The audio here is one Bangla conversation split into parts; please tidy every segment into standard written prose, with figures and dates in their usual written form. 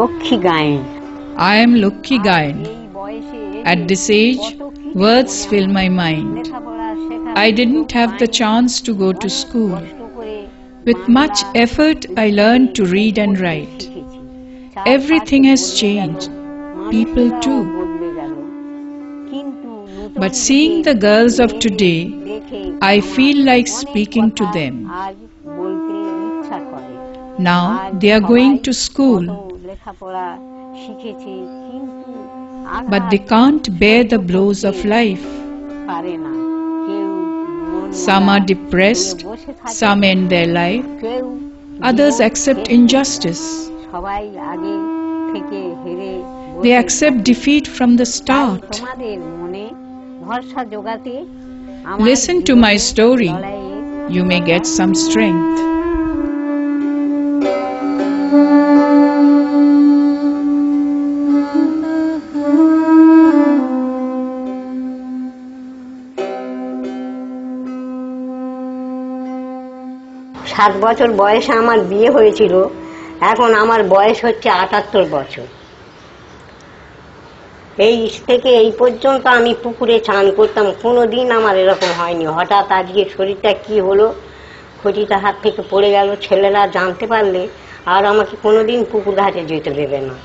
Lokhi Gayen. I am Lokhi Gayen. At this age, words fill my mind. I didn't have the chance to go to school. With much effort, I learned to read and write. Everything has changed, people too. But seeing the girls of today, I feel like speaking to them. Now they are going to school, but they can't bear the blows of life. Some are depressed, some end their life, others accept injustice. They accept defeat from the start. Listen to my story. You may get some strength. সাত বছর বয়সে আমার বিয়ে হয়েছিল, এখন আমার বয়স হচ্ছে ৭৮ বছর। এই থেকে এই পর্যন্ত আমি পুকুরে চান করতাম, কোনোদিন আমার এরকম হয়নি। হঠাৎ আজকে শরীরটা কি হলো, খুঁটিটা হাত থেকে পড়ে গেল, ছেলেরা জানতে পারলে আর আমাকে কোনোদিন পুকুর ঘাটে যেতে দেবে না।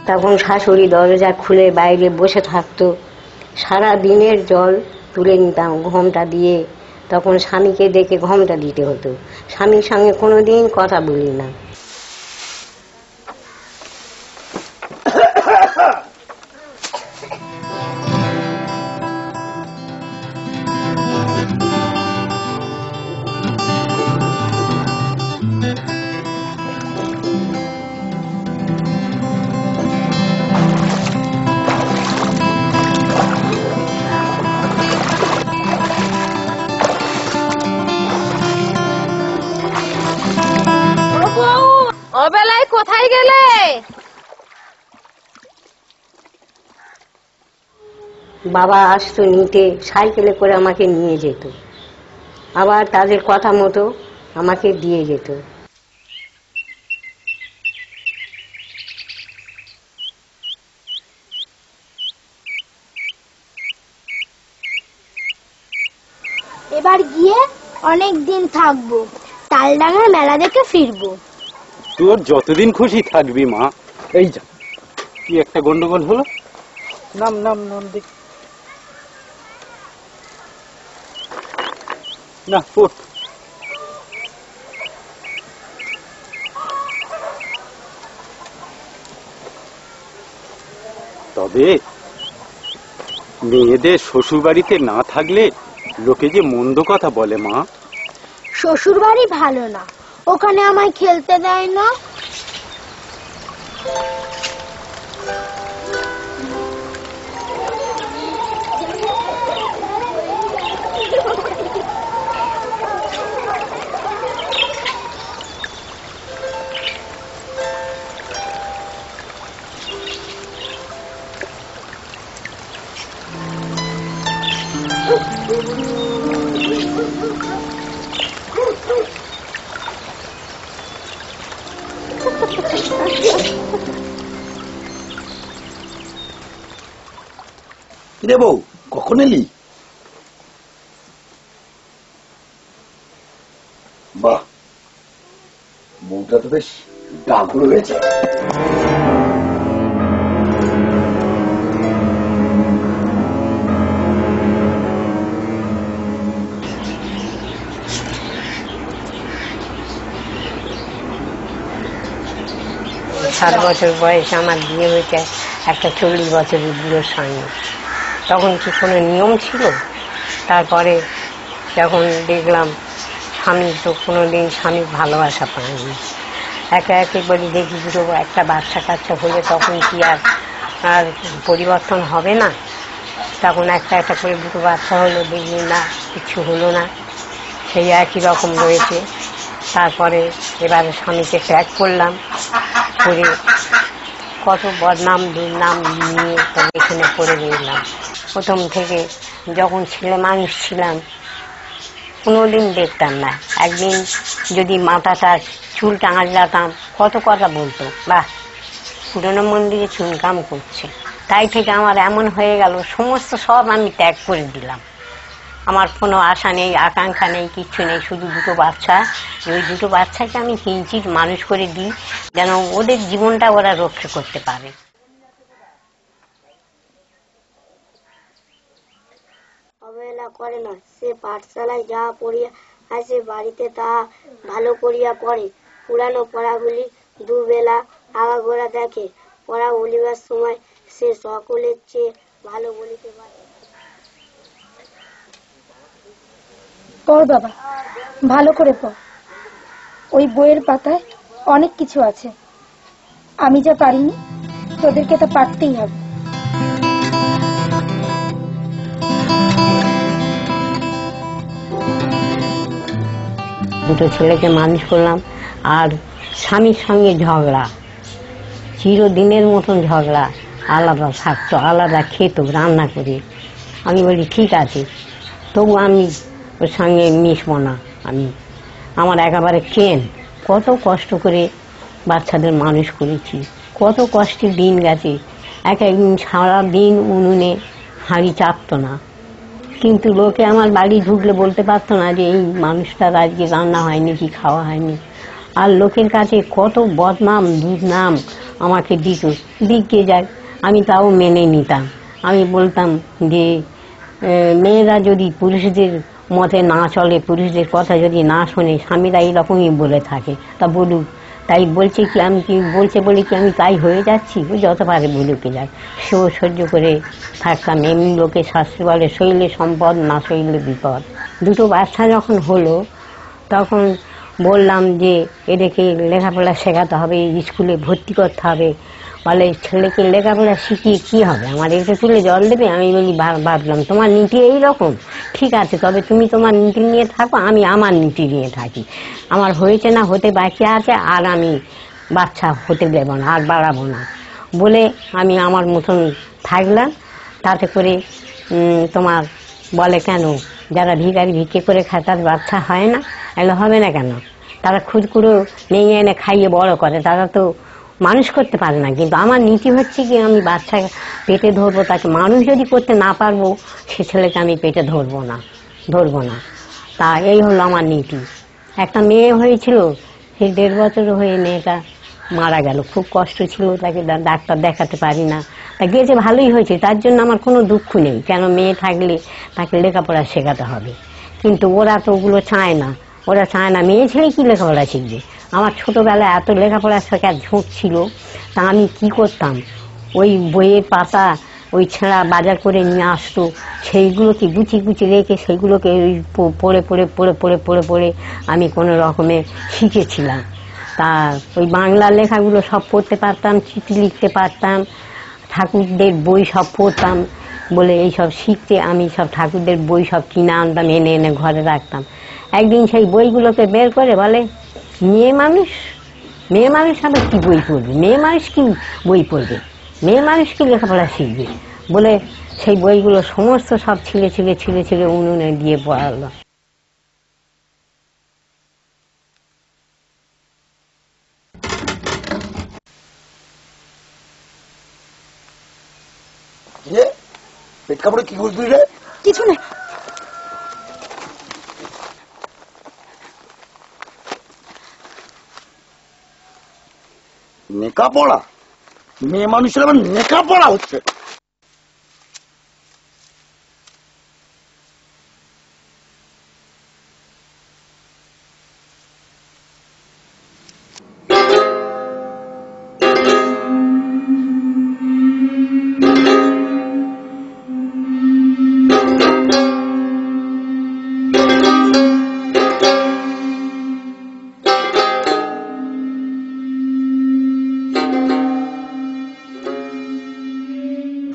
তখন শাশুড়ি দরজা খুলে বাইরে বসে থাকতো, সারা দিনের জল তুলে নিতাম ঘোমটা দিয়ে। তখন স্বামীকে ডেকে ঘোমটা দিতে হতো। স্বামীর সঙ্গে কোনোদিন কথা বলি না। অবেলায় কোথায় গেলে? বাবা আসতো নিতে, সাইকেলে করে আমাকে নিয়ে যেত, আবার তাদের কথা মতো আমাকে দিয়ে যেত। এবার গিয়ে অনেক দিন থাকবো, তালডাঙ্গার মেলা দেখে ফিরবো। তোর যতদিন খুশি থাকবি মা। এই যা, কি একটা গন্ডগোল হলো। নাম নাম নাম দেখ না, ওঠ। তবে মেয়েদের শ্বশুর বাড়িতে না থাকলে লোকে যে মন্দ কথা বলে মা। শ্বশুর বাড়ি ভালো না, ওখানে আমায় খেলতে দেয় না। কিরে বউ, কখন এলি? বাহ, বউটা তো বেশ ডাকুর হয়েছে। সাত বছর বয়সে আমার বিয়ে হয়েছে একটা 40 বছরের বুড়োর সঙ্গে। তখন কি কোনো নিয়ম ছিল? তারপরে যখন দেখলাম স্বামী তো কোনোদিন স্বামীর ভালোবাসা পায়নি, একে একে বলি দেখি বুড়ো একটা বাচ্চা কাচ্চা হলে তখন কি আর পরিবর্তন হবে না? তখন একটা একটা করে দুটো বাচ্চা হলো, দেখি না কিছু হলো না, সেই একই রকম রয়েছে। তারপরে এবারে স্বামীকে ত্যাগ করলাম, করে কত বদনাম দুর্নাম নিয়ে এখানে পড়ে রইলাম। প্রথম থেকে যখন ছেলে মানুষ ছিলাম কোনোদিন দেখতাম না, একদিন যদি মাথাটা চুল টাঙালাতাম কত কথা বলতো, বাহ পুরনো মন্দিরে চুনকাম করছে। তাই থেকে আমার এমন হয়ে গেল, সমস্ত সব আমি ত্যাগ করে দিলাম। আমার কোনো আশা নেই, আকাঙ্ক্ষা নেই, কিচ্ছু নেই, শুধু দুটো বাচ্চা। ওই দুটো বাচ্চাকে আমি কিঞ্চিৎ মানুষ করে দিই, যেন ওদের জীবনটা ওরা রক্ষা করতে পারে। অবহেলা করে না, সে পাঠশালায় যা পড়িয়া আসে বাড়িতে তা ভালো করিয়া পড়ে। পুরানো পড়াগুলি দুবেলা আগাগোড়া দেখে। পড়া বলিবার সময় সে সকলের চেয়ে ভালো বলিতে পারে। পড় বাবা, ভালো করে পড়। ওই বইয়ের পাতায় অনেক কিছু আছে, আমি যা পারিনি তোদেরকে তা পারতেই হবে। দুটো ছেলেকে মানুষ করলাম, আর স্বামীর সঙ্গে ঝগড়া, চিরদিনের মতন ঝগড়া, আলাদা থাকতো, আলাদা খেত রান্না করে। আমি বলি ঠিক আছে, তবু আমি ওর সঙ্গে মিশবো না। আমার একেবারে কেন, কত কষ্ট করে বাচ্চাদের মানুষ করেছি, কত কষ্টের দিন গেছে। একদিন সারাদিন উনুনে হাঁড়ি চাপতো না, কিন্তু লোকে আমার বাড়ি ঢুকলে বলতে পারতো না যে এই মানুষটার আজকে রান্না হয়নি কি খাওয়া হয়নি। আর লোকের কাছে কত বদনাম দুর্নাম আমাকে দিত, দিকে যায়, আমি তাও মেনে নিতাম। আমি বলতাম যে মেয়েরা যদি পুরুষদের মতে না চলে, পুরুষদের কথা যদি না শোনে, স্বামীরা এইরকমই বলে থাকে, তা বলুক। তাই বলছে কি, আমি কি বলছে বলে কি আমি তাই হয়ে যাচ্ছি? ও যত পারে বলুকে যাক, সেও সহ্য করে থাকতাম। এমনি লোকে শাস্ত্রে বলে শৈলে সম্পদ, না শৈলে বিপদ। দুটো বাচ্চা যখন হলো তখন বললাম যে এদেরকে লেখাপড়া শেখাতে হবে, স্কুলে ভর্তি করতে হবে। বলে ছেলেকে লেখাপড়া শিখিয়ে কি হবে, আমার এটা তুলে জল দেবে? আমি বলি ভাবলাম তোমার নীতি এইরকম, ঠিক আছে, তবে তুমি তোমার নীতি নিয়ে থাকো, আমি আমার নীতি নিয়ে থাকি। আমার হয়েছে না, হতে বাকি আছে, আর আমি বাচ্চা হতে দেব না, আর বাড়াবো না বলে আমি আমার মতন থাকলাম। তাতে করে তোমার বলে কেন যারা ভিক্ষে করে খায় তার বাচ্চা হয় না? এগুলো হবে না কেন? তারা খুদকুড়ো নিয়ে এনে খাইয়ে বড় করে, তারা তো মানুষ করতে পারে না। কিন্তু আমার নীতি হচ্ছে কি, আমি বাচ্চা পেটে ধরবো, তাকে মানুষ যদি করতে না পারবো সে ছেলেকে আমি পেটে ধরবো না। তা এই হলো আমার নীতি। একটা মেয়ে হয়েছিল, সে 1.5 বছর হয়ে মেয়েটা মারা গেল। খুব কষ্ট ছিল, তাকে ডাক্তার দেখাতে পারি না, তা গিয়েছে ভালোই হয়েছে, তার জন্য আমার কোনো দুঃখ নেই। কেন মেয়ে থাকলে তাকে লেখাপড়া শেখাতে হবে, কিন্তু ওরা তো ওগুলো চায় না। মেয়ে ছেলে কি লেখাপড়া শিখবে? আমার ছোটবেলায় এত লেখাপড়া শেখার ঝোঁক ছিল, তা আমি কি করতাম, ওই বইয়ের পাতা ওই ছেঁড়া বাজার করে নিয়ে আসতো, সেইগুলোকে গুছি রেখে সেইগুলোকে ওই পড়ে আমি কোনো রকমে শিখেছিলাম। তা ওই বাংলা লেখাগুলো সব পড়তে পারতাম, চিঠি লিখতে পারতাম, ঠাকুরদের বই সব পড়তাম বলে এইসব শিখতে আমি সব ঠাকুরদের বই সব কিনে আনতাম, এনে ঘরে রাখতাম। একদিন সেই বইগুলোকে বের করে বলে মেয়ে মানুষ আবার কি বই পড়বে, মেয়ে মানুষ কি বই পড়বে, মেয়ে মানুষ কি লেখাপড়া শিখবে বলে সেই বইগুলো সমস্ত সব ছিঁড়ে উনুনে দিয়ে পড়ালো। পেট কাপড়ে কি করবি রে? কিছু না। নেকা পড়া? মেয়ে মানুষের আবার নেকা পড়া হচ্ছে?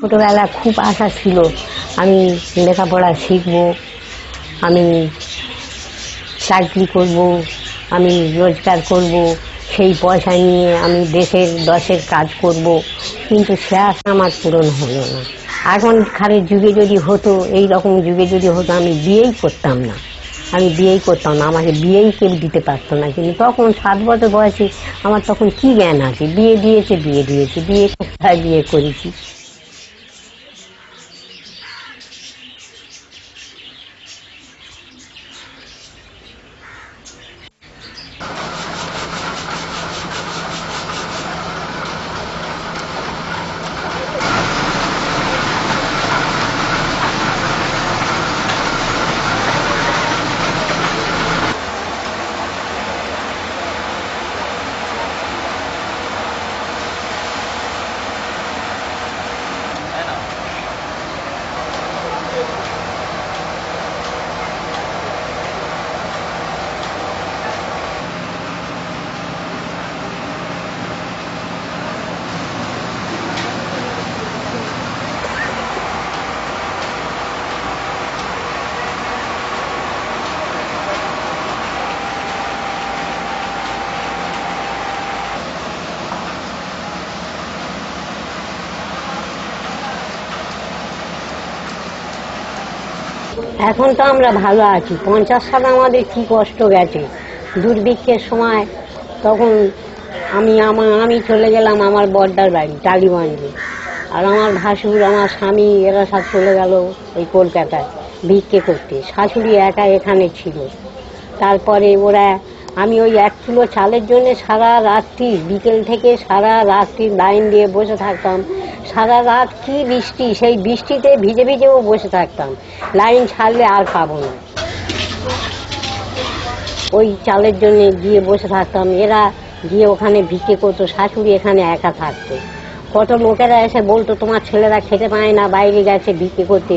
ছোটবেলা খুব আশা ছিল আমি লেখাপড়া শিখবো, আমি চাকরি করব, আমি রোজগার করব, সেই পয়সা নিয়ে আমি দশের কাজ করব, কিন্তু সে আশা আমার পূরণ হলো না। এখনকারের যুগে যদি হতো, এই রকম যুগে যদি হতো, আমি বিয়েই করতাম না, আমাকে বিয়েই কেউ দিতে পারতো না। কিন্তু তখন 7 বছর বয়সে আমার তখন কি জ্ঞান আছে? বিয়ে দিয়েছে, বিয়ে করেছি। এখন তো আমরা ভালো আছি। 50 সালে আমাদের কি কষ্ট গেছে, দুর্ভিক্ষের সময়। তখন আমি চলে গেলাম আমার বড়দার বাড়ি টালিগঞ্জে, আর আমার ভাসুর, আমার স্বামী, এরা সব চলে গেল ওই কলকাতায় ভিক্ষে করতে। শাশুড়ি একা এখানে ছিল। তারপরে আমি ওই 1 কিলো চালের জন্য সারা রাত্রি, বিকেল থেকে সারা রাত্রি লাইন দিয়ে বসে থাকতাম। সারা রাত কি বৃষ্টি, সেই বৃষ্টিতে ভিজে ভিজেও বসে থাকতাম। লাইন ছাড়লে আর পাবো না, ওই চালের জন্য গিয়ে বসে থাকতাম। এরা গিয়ে ওখানে ভিক্ষে করতো, শাশুড়ি এখানে একা থাকতো। কত লোকেরা এসে বলতো, তোমার ছেলেরা খেতে পায় না, বাইরে গেছে ভিক্ষে করতে,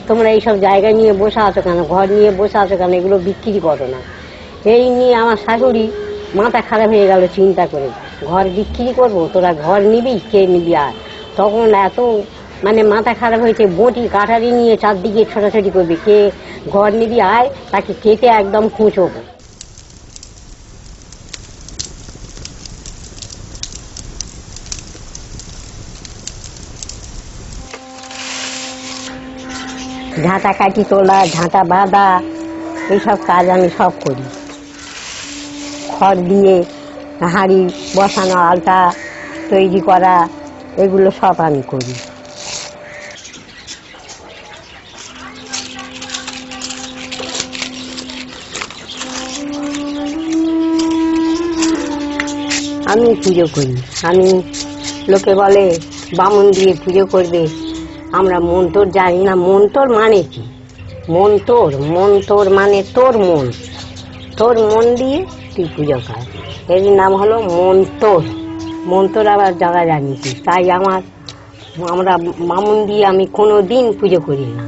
তোমরা এইসব জায়গা নিয়ে বসে আছো কেন, ঘর নিয়ে বসে আছো কেন, এগুলো বিক্রি করো না। এই নিয়ে আমার শাশুড়ি মাথা খারাপ হয়ে গেল চিন্তা করে, ঘর বিক্রি করবো, তোরা ঘর নিবি, কে নিবি? আর তখন এত মাথা খারাপ হয়েছে, বটি কাঠারি নিয়ে চারদিকে ছোটাছুটি করবে, কে ঘর নিবি আয়, তাকে কেটে একদম কুঁচবো। ঝাঁটা কাটি তোলা, ঝাঁটা বাঁধা, এইসব কাজ আমি সব করি। খড় দিয়ে হাঁড়ি বসানো, আলতা তৈরি করা, এগুলো সব আমি করি। আমি পুজো করি। লোকে বলে বামুন দিয়ে পুজো করবে, আমরা মন্তর জানি না। মন্তর মানে কি? মন্তর মানে তোর মন দিয়ে তুই পুজো কর, এর নাম হলো মন্তর। আবার জায়গা জানিছি, তাই আমরা বামুন দিয়ে আমি কোনো দিন পুজো করি না।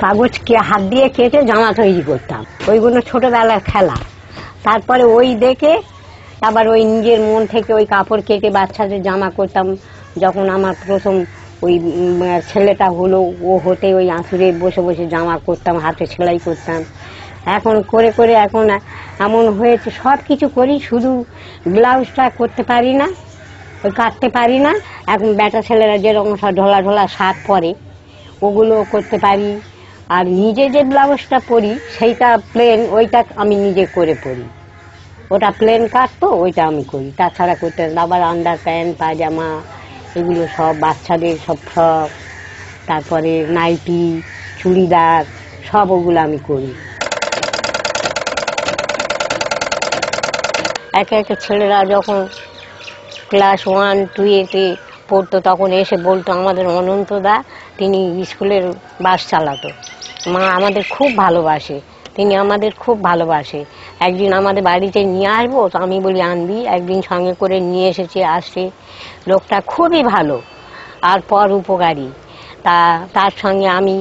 কাগজকে হাত দিয়ে কেটে জামা তৈরি করতাম, ওইগুলো ছোটবেলার খেলা। তারপরে ওই দেখে আবার ওই নিজের মন থেকে ওই কাপড় কেটে বাচ্চাদের জামা করতাম। যখন আমার প্রথম ওই ছেলেটা হলো, ও হতে ওই আঁচড়ে বসে বসে জামা করতাম, হাতে সেলাই করতাম। এখন করে করে এখন এমন হয়েছে সব কিছু করি, শুধু ব্লাউজটা করতে পারি না, ওই কাটতে পারি না। এখন বেটা ছেলেরা যেরকম সব ঢোলা ঢোলা শার্ট পরে, ওগুলো করতে পারি। আর নিজে যে ব্লাউজটা পরি সেইটা প্লেন, ওইটা আমি নিজে করে পরি। ওটা প্লেন কাটতো, ওইটা আমি করি। তাছাড়া করতে আবার আন্ডার প্যান্ট, পায়জামা, এগুলো সব বাচ্চাদের সব ফ্রক, তারপরে নাইটি, চুড়িদার, সব ওগুলো আমি করি। একে একে ছেলেরা যখন ক্লাস 1, 2-এতে পড়তো তখন এসে বলতো আমাদের অনন্তদা তিনি স্কুলের বাস চালাতো, মা আমাদের খুব ভালোবাসে, তিনি আমাদের খুব ভালোবাসে, একদিন আমাদের বাড়িতে নিয়ে আসবো। তো আমি বলি আনবি। একদিন সঙ্গে করে নিয়ে এসেছে, আসছে। লোকটা খুবই ভালো আর পর উপকারী। তার সঙ্গে আমি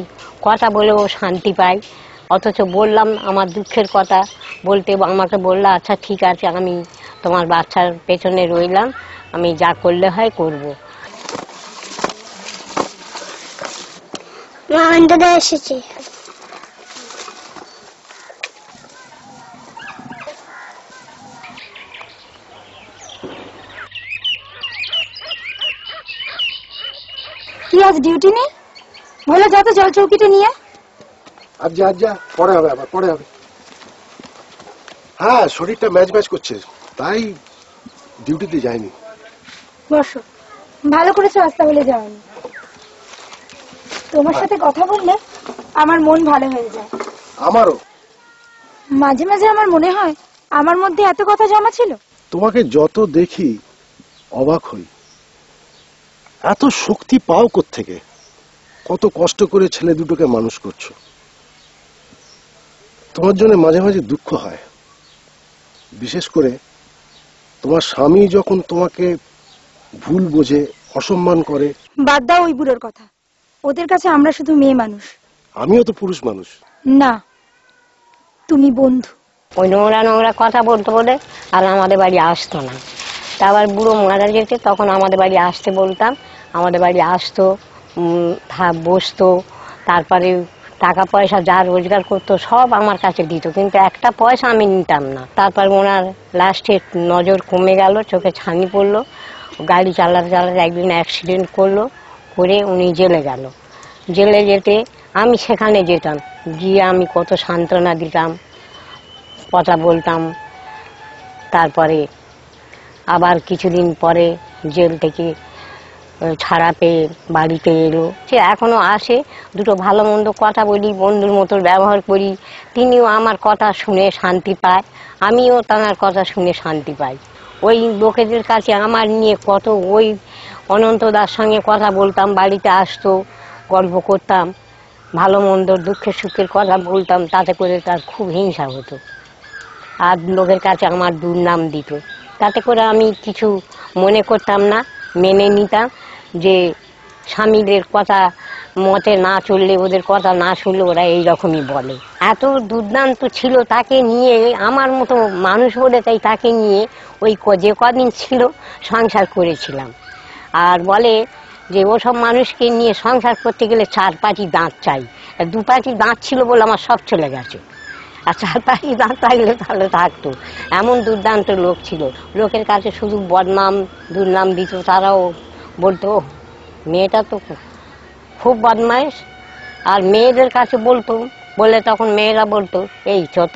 কথা বলেও শান্তি পাই। অথচ বললাম আমার দুঃখের কথা বলতে, আমাকে বললো আচ্ছা ঠিক আছে, আমি তোমার বাচ্চার পেছনে রইলাম, আমি যা করলে হয় করব। অনন্তদা এসেছে। কি আজ ডিউটি নেই? বলে যা তো জল চৌকিটা নিয়ে। আজ যা পরে হবে, আবার পরে হবে। হ্যাঁ, শরীরটা ম্যাচ ম্যাচ করছে, তাই ডিউটিতে যায়নি। বসো, ভালো করেছো আজ তাহলে যাওনি। তোমার সাথে কথা বললে আমার মন ভালো হয়ে যায়। আমারও মাঝে মাঝে আমার মনে হয় আমার মধ্যে এত কথা জমা ছিল। তোমাকে যত দেখি অবাক হই, এত শক্তি পাও কোত্থেকে? কত কষ্ট করে ছেলে দুটোকে মানুষ করছো। তোমার জন্য মাঝে মাঝে দুঃখ হয়, বিশেষ করে তোমার স্বামী যখন তোমাকে ভুল বোঝে, অসম্মান করে। বাদ দাও ওই বুড়োর কথা, ওদের কাছে আমরা শুধু মেয়ে মানুষ। আমিও তো পুরুষ মানুষ। না, তুমি বন্ধু। ওই নোংরা নোংরা কথা বলতে বলে আর আমাদের বাড়ি আসতো না। তা আবার বুড়ো মারা যেতে তখন আমাদের বাড়ি আসতে বলতাম, আমাদের বাড়ি আসতো, বসতো, তারপরে টাকা পয়সা যা রোজগার করতো সব আমার কাছে দিত, কিন্তু একটা পয়সা আমি নিতাম না। তারপর ওনার লাস্টে নজর কমে গেল, চোখে ছানি পড়লো, গাড়ি চালাতে চালাতে একদিন অ্যাক্সিডেন্ট করলো, করে উনি জেলে গেল। জেলে যেতে আমি সেখানে যেতাম, গিয়ে আমি কত সান্ত্বনা দিতাম, কথা বলতাম। তারপরে আবার কিছুদিন পরে জেল থেকে ছাড়া পেয়ে বাড়িতে এলো। সে এখনো আসে, দুটো ভালো মন্দ কথা বলি, বন্ধুর মতো ব্যবহার করি। তিনিও আমার কথা শুনে শান্তি পায়, আমিও তাঁর কথা শুনে শান্তি পাই। ওই লোকেদের কাছে আমার নিয়ে কত, ওই অনন্তদার সঙ্গে কথা বলতাম, বাড়িতে আসতো, গল্প করতাম, ভালো মন্দ দুঃখের সুখের কথা বলতাম, তাতে করে তার খুব হিংসা হতো আর লোকের কাছে আমার দুর্নাম দিত। তাতে করে আমি কিছু মনে করতাম না, মেনে নিতাম যে স্বামীদের কথা মতে না চললে, ওদের কথা না শুনলে ওরা এইরকমই বলে। এত দুর্দান্ত ছিল তাকে নিয়ে, আমার মতো মানুষ বলে তাই তাকে নিয়ে ওই যে কদিন ছিল সংসার করেছিলাম। আর বলে যে ওসব মানুষকে নিয়ে সংসার করতে গেলে 4 পাটি দাঁত চাই, 2 পাটি দাঁত ছিল বলে আমার সব চলে গেছে, আর 4 পাটি দাঁত থাকলে তাহলে থাকতো। এমন দুর্দান্ত লোক ছিল, লোকের কাছে শুধু বদনাম দুর্নাম দিত। তারাও বলতো মেয়েটা তো খুব বদমাইশ, আর মেয়েদের কাছে বলতো, বলে তখন মেয়েরা বলতো এই চত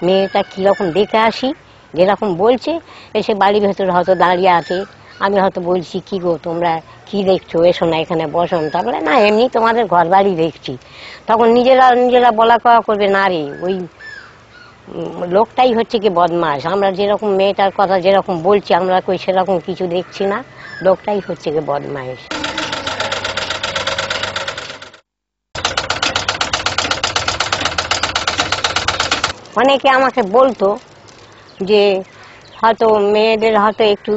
মেয়েটা কীরকম দেখে আসি, যেরকম বলছে। এসে বাড়ির ভেতরে হয়তো দাঁড়িয়ে আছে, আমি হয়তো বলছি কি গো তোমরা কি দেখছো, এসো না এখানে বসন। তারপরে না এমনি তোমাদের ঘর বাড়ি দেখছি। তখন নিজেরা বলা কওয়া করবে, না রে ওই লোকটাই হচ্ছে কি বদমাশ, আমরা যেরকম মেয়েটার কথা যেরকম বলছি আমরা কই সেরকম কিছু দেখছি না, লোকটাই হচ্ছে কি বদমাশ। অনেকে আমাকে বলতো যে হয়তো মেয়েদের হয়তো একটু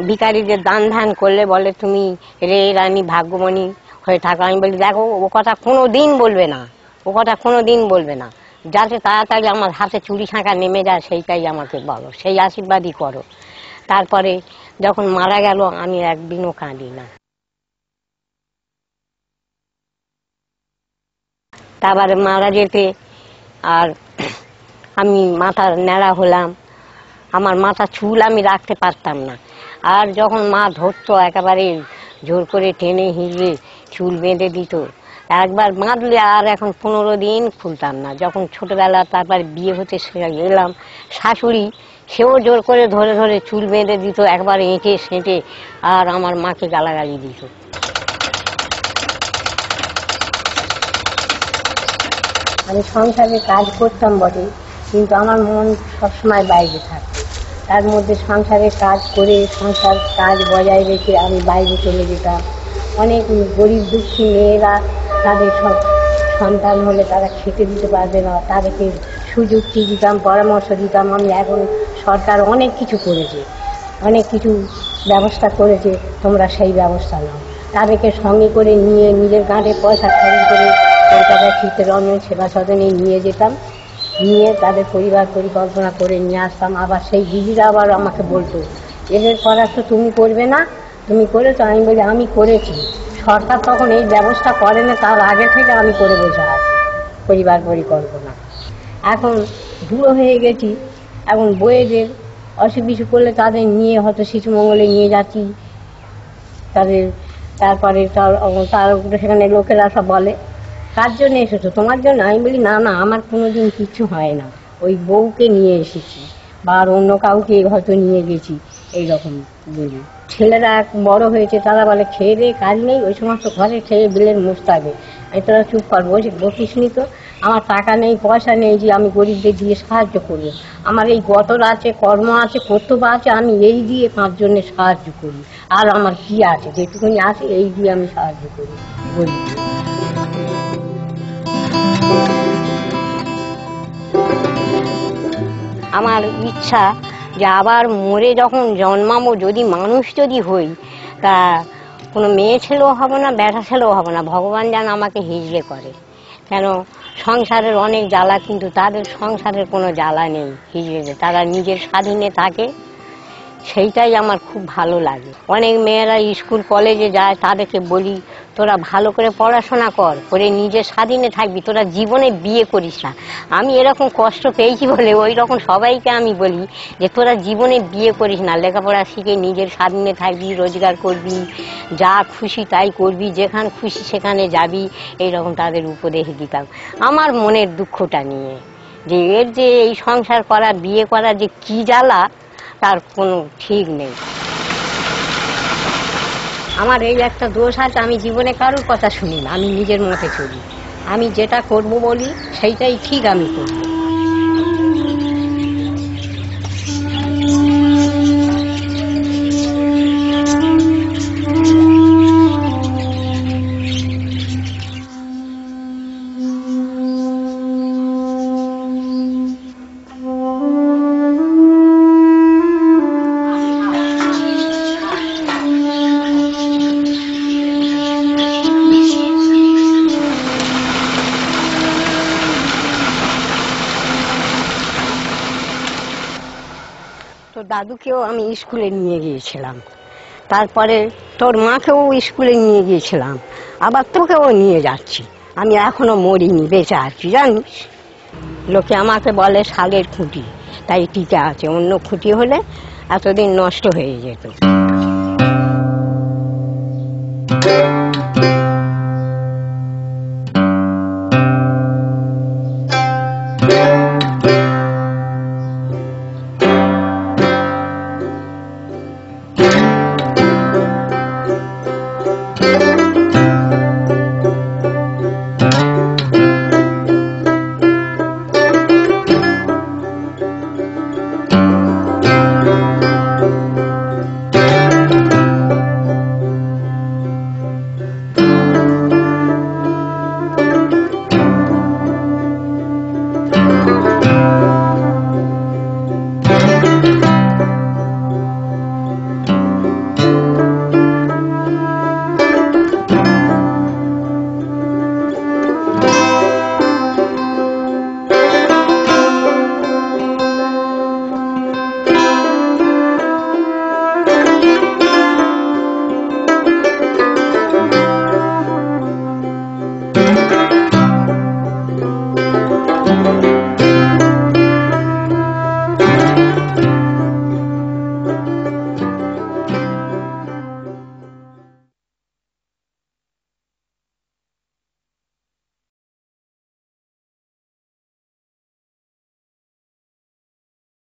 ভিখারিদের দান ধ্যান করলে বলে তুমি রে রানী ভাগ্যমণি হয়ে থাকো। আমি বলি দেখো ও কথা কোনো দিন বলবে না, ও কথা কোনো দিন বলবে না, যাতে তাড়াতাড়ি আমার হাতে চুরি শাঁখা নেমে যায় সেইটাই আমাকে বলো, সেই আশীর্বাদই করো। তারপরে যখন মারা গেল আমি একদিনও কাঁদি না। তারপরে মারা যেতে আর আমি মাথার ন্যাড়া হলাম, আমার মাথা চুল আমি রাখতে পারতাম না। আর যখন মা ধরতো একেবারে জোর করে টেনে হিঁচড়ে চুল বেঁধে দিত, একবার বাঁধলে আর এখন 15 দিন খুলতাম না। যখন ছোটবেলা তারপর বিয়ে হতে এলাম, শাশুড়ি সেও জোর করে ধরে ধরে চুল বেঁধে দিত, একবার এঁটে সেঁটে, আর আমার মাকে গালাগালি দিত। আমি সংসারে কাজ করতাম বটে, কিন্তু আমার মন সবসময় বাইরে থাকতো। তার মধ্যে সংসারে কাজ করে সংসার কাজ বজায় রেখে আমি বাইরে চলে যেতাম। অনেক গরিব দুঃখী মেয়েরা তাদের সব সন্তান হলে তারা খেতে দিতে পারবে না, তাদেরকে সুযোগ দিতাম, পরামর্শ দিতাম। আমি এখন সরকার অনেক কিছু করেছে, অনেক কিছু ব্যবস্থা করেছে, তোমরা সেই ব্যবস্থা নাও। তাদেরকে সঙ্গে করে নিয়ে নিজের গাঁটে পয়সা খরচ করে কলকাতায় চিত্তরঞ্জন সেবা সদনে নিয়ে যেতাম, নিয়ে তাদের পরিবার পরিকল্পনা করে নিয়ে আসতাম। আবার সেই দিদিরা আবার আমাকে বলতো, এদের করার তো তুমি করবে না, তুমি করেছো? আমি বলি আমি করেছি, সরকার তখন এই ব্যবস্থা করে না, তার আগে থেকে আমি করে বসে আছি পরিবার পরিকল্পনা। এখন বুড়ো হয়ে গেছি, এখন বইয়েদের অসুখ বিসুখ করলে তাদের নিয়ে হয়তো শিশু মঙ্গলে নিয়ে যাচ্ছি তাদের। তারপরে তার সেখানে লোকেরা সব বলে, কার জন্য এসেছো? তোমার জন্য? আমি বলি না না, আমার কোনোদিন কিচ্ছু হয় না, ওই বউকে নিয়ে এসেছি বা আর অন্য কাউকে হয়তো নিয়ে গেছি, এইরকম বলি। ছেলেরা বড় হয়েছে, তারা বলে খেয়ে দিয়ে কাজ নেই, ওই সমস্ত ঘরে খেয়ে বিলের মুছ থাকবে। আমি তোরা চুপ কর, বকিস নি তো, আমার টাকা নেই পয়সা নেই যে আমি গরিবদের দিয়ে সাহায্য করবো। আমার এই গতর আছে, কর্ম আছে, কর্তব্য আছে, আমি এই দিয়ে 5 জনের সাহায্য করি। আর আমার কি আছে, যেটুকুনি আছে এই দিয়ে আমি সাহায্য করি গরিব। আমার ইচ্ছা যে আবার মরে যখন জন্মাবো, যদি মানুষ যদি হই, তা কোনো মেয়ে ছেলেও হবে না, বেটা ছেলেও হবে না, ভগবান যেন আমাকে হিজড়ে করে। কেন, সংসারের অনেক জ্বালা, কিন্তু তাদের সংসারের কোনো জ্বালা নেই হিজড়ে, তারা নিজের স্বাধীনে থাকে, সেইটাই আমার খুব ভালো লাগে। অনেক মেয়েরা স্কুল কলেজে যায়, তাদেরকে বলি তোরা ভালো করে পড়াশোনা করে নিজের স্বাধীনে থাকবি, তোরা জীবনে বিয়ে করিস না। আমি এরকম কষ্ট পেয়েছি বলে ওই রকম সবাইকে আমি বলি যে তোরা জীবনে বিয়ে করিস না, লেখাপড়া শিখে নিজের স্বাধীনে থাকবি, রোজগার করবি, যা খুশি তাই করবি, যেখানে খুশি সেখানে যাবি, এইরকম তাদের উপদেশ দিতাম। আমার মনের দুঃখটা নিয়ে যে এর যে এই সংসার করা, বিয়ে করা যে কি জ্বালা, তার কোনো ঠিক নেই। আমার এই একটা দোষ আছে, আমি জীবনে কারোর কথা শুনি না, আমি নিজের মতে চলি। আমি যেটা করব বলি সেইটাই ঠিক আমি করব। তো দাদুকেও আমি স্কুলে নিয়ে গিয়েছিলাম, তারপরে তোর মাকেও স্কুলে নিয়ে গিয়েছিলাম, আবার তোকেও নিয়ে যাচ্ছি। আমি এখনো মরিনি, বেঁচে আছি জানিস। লোকে আমাকে বলে শালের খুঁটি, তাই টিকে আছে, অন্য খুঁটি হলে এতদিন নষ্ট হয়ে যেত।